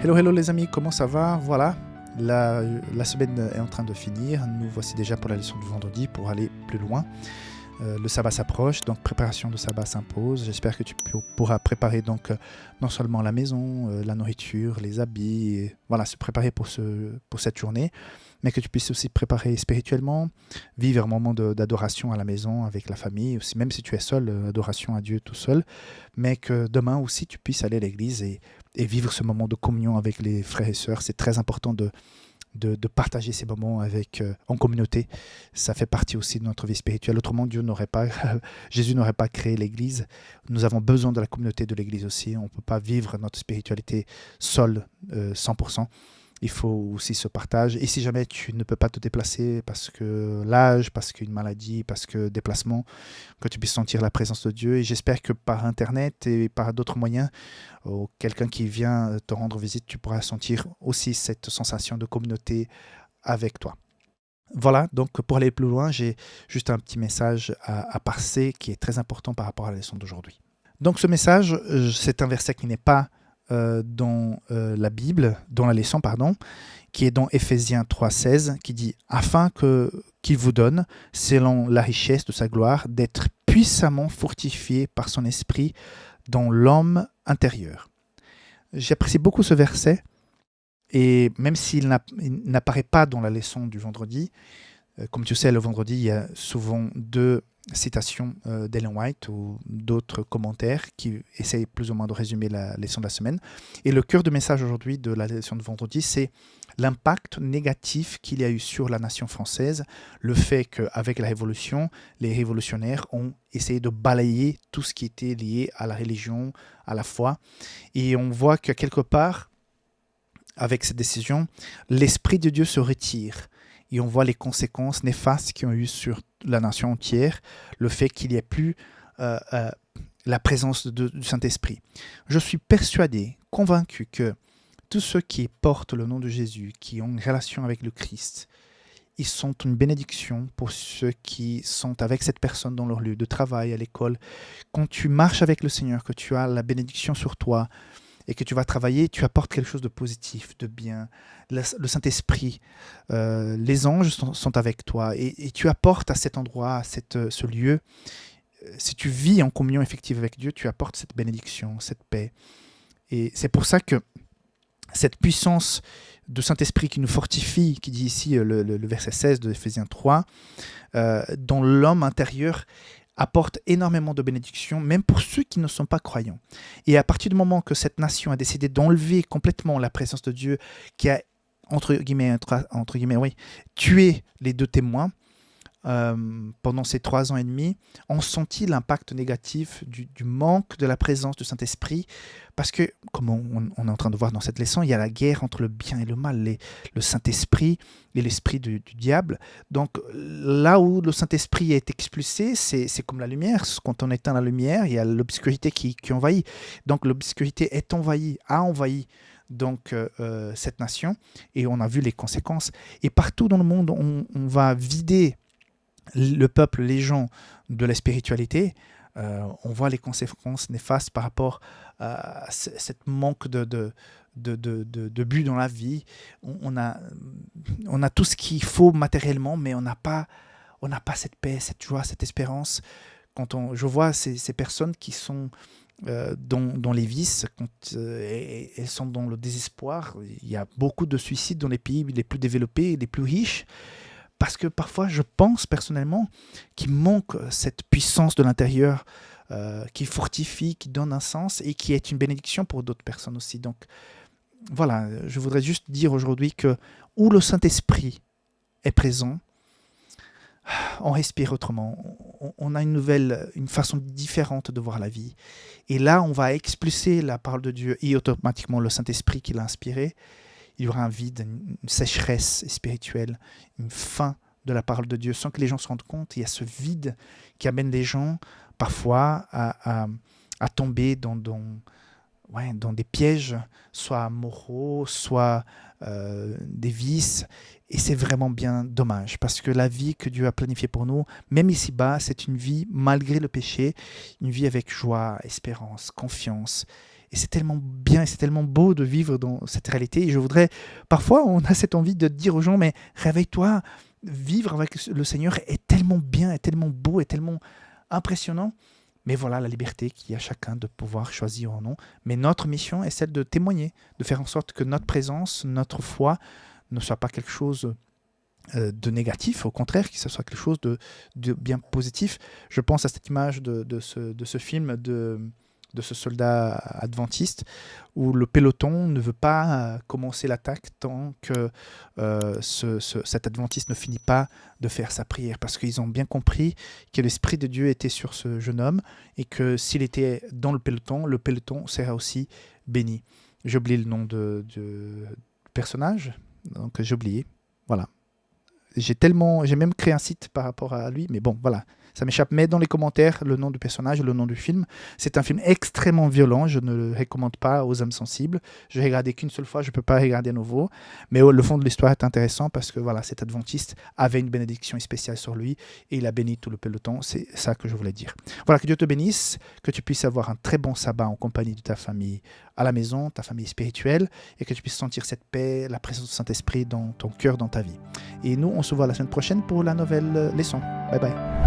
Hello, hello les amis, comment ça va? Voilà, la semaine est en train de finir. Nous voici déjà pour la leçon du vendredi pour aller plus loin. Le sabbat s'approche, donc préparation de sabbat s'impose. J'espère que tu pourras préparer donc non seulement la maison, la nourriture, les habits, et, voilà, se préparer pour cette journée, mais que tu puisses aussi préparer spirituellement, vivre un moment d'adoration à la maison avec la famille, aussi, même si tu es seul, adoration à Dieu tout seul, mais que demain aussi tu puisses aller à l'église et vivre ce moment de communion avec les frères et sœurs. C'est très important de partager ces moments en communauté. Ça fait partie aussi de notre vie spirituelle. Autrement, Jésus n'aurait pas créé l'Église. Nous avons besoin de la communauté de l'Église aussi. On ne peut pas vivre notre spiritualité seul, 100%. Il faut aussi ce partage. Et si jamais tu ne peux pas te déplacer parce que l'âge, parce qu'une maladie, parce que déplacement, que tu puisses sentir la présence de Dieu. Et j'espère que par Internet et par d'autres moyens, ou quelqu'un qui vient te rendre visite, tu pourras sentir aussi cette sensation de communauté avec toi. Voilà, donc pour aller plus loin, j'ai juste un petit message à passer qui est très important par rapport à la leçon d'aujourd'hui. Donc ce message, c'est un verset qui n'est pas dans la Bible, dans la leçon, pardon, qui est dans Éphésiens 3,16, qui dit « Afin qu'il vous donne, selon la richesse de sa gloire, d'être puissamment fortifié par son esprit dans l'homme intérieur. » J'apprécie beaucoup ce verset, et même s'il n'apparaît pas dans la leçon du vendredi, comme tu sais, le vendredi, il y a souvent deux citations d'Ellen White ou d'autres commentaires qui essayent plus ou moins de résumer la leçon de la semaine. Et le cœur de message aujourd'hui de la leçon de vendredi, c'est l'impact négatif qu'il y a eu sur la nation française, le fait qu'avec la Révolution, les révolutionnaires ont essayé de balayer tout ce qui était lié à la religion, à la foi. Et on voit que quelque part, avec cette décision, l'Esprit de Dieu se retire. Et on voit les conséquences néfastes qu'ils ont eues sur la nation entière, le fait qu'il n'y ait plus la présence du Saint-Esprit. Je suis persuadé, convaincu que tous ceux qui portent le nom de Jésus, qui ont une relation avec le Christ, ils sont une bénédiction pour ceux qui sont avec cette personne dans leur lieu de travail, à l'école. Quand tu marches avec le Seigneur, que tu as la bénédiction sur toi, et que tu vas travailler, tu apportes quelque chose de positif, de bien. Le Saint-Esprit, les anges sont avec toi et tu apportes à cet endroit, à ce lieu, si tu vis en communion effective avec Dieu, tu apportes cette bénédiction, cette paix. Et c'est pour ça que cette puissance de Saint-Esprit qui nous fortifie, qui dit ici le verset 16 de Éphésiens 3, dans l'homme intérieur, apporte énormément de bénédictions, même pour ceux qui ne sont pas croyants. Et à partir du moment que cette nation a décidé d'enlever complètement la présence de Dieu, qui a, entre guillemets, tué les deux témoins pendant ces 3 ans et demi, ont senti l'impact négatif du manque de la présence du Saint-Esprit, parce que, comme on est en train de voir dans cette leçon, il y a la guerre entre le bien et le mal, le Saint-Esprit et l'esprit du diable. Donc là où le Saint-Esprit est expulsé, c'est comme la lumière. Quand on éteint la lumière, il y a l'obscurité qui envahit. Donc l'obscurité a envahi donc cette nation, et on a vu les conséquences. Et partout dans le monde, on va vider le peuple, les gens, de la spiritualité. On voit les conséquences néfastes par rapport à ce manque de but dans la vie. On a tout ce qu'il faut matériellement, mais on n'a pas cette paix, cette joie, cette espérance. Je vois ces personnes qui sont dans les vices, quand elles sont dans le désespoir. Il y a beaucoup de suicides dans les pays les plus développés, les plus riches, parce que parfois, je pense personnellement qu'il manque cette puissance de l'intérieur qui fortifie, qui donne un sens et qui est une bénédiction pour d'autres personnes aussi. Donc voilà, je voudrais juste dire aujourd'hui que où le Saint-Esprit est présent, on respire autrement. On a une façon différente de voir la vie. Et là, on va expulser la parole de Dieu et automatiquement le Saint-Esprit qui l'a inspiré. Il y aura un vide, une sécheresse spirituelle, une faim de la parole de Dieu, sans que les gens se rendent compte. Il y a ce vide qui amène les gens parfois à tomber dans des pièges, soit moraux, soit des vices. Et c'est vraiment bien dommage, parce que la vie que Dieu a planifiée pour nous, même ici-bas, c'est une vie malgré le péché, une vie avec joie, espérance, confiance. Et c'est tellement bien, et c'est tellement beau de vivre dans cette réalité. Et je voudrais, parfois, on a cette envie de dire aux gens, mais réveille-toi, vivre avec le Seigneur est tellement bien, est tellement beau, est tellement impressionnant. Mais voilà la liberté qu'il y a chacun de pouvoir choisir ou non. Mais notre mission est celle de témoigner, de faire en sorte que notre présence, notre foi ne soit pas quelque chose de négatif, au contraire, que ce soit quelque chose de bien positif. Je pense à cette image de ce film de ce soldat adventiste où le peloton ne veut pas commencer l'attaque tant que cet adventiste ne finit pas de faire sa prière, parce qu'ils ont bien compris que l'Esprit de Dieu était sur ce jeune homme et que s'il était dans le peloton sera aussi béni. J'ai oublié le nom du personnage, donc j'ai oublié. Voilà. J'ai même créé un site par rapport à lui, mais bon, voilà, ça m'échappe. Mets dans les commentaires le nom du personnage, le nom du film. C'est un film extrêmement violent, je ne le recommande pas aux âmes sensibles. Je l'ai regardé qu'une seule fois, je ne peux pas regarder à nouveau. Mais le fond de l'histoire est intéressant parce que voilà, cet adventiste avait une bénédiction spéciale sur lui et il a béni tout le peloton. C'est ça que je voulais dire. Voilà, que Dieu te bénisse, que tu puisses avoir un très bon sabbat en compagnie de ta famille à la maison, ta famille spirituelle, et que tu puisses sentir cette paix, la présence du Saint-Esprit dans ton cœur, dans ta vie. Et nous, on se voit la semaine prochaine pour la nouvelle leçon. Bye bye.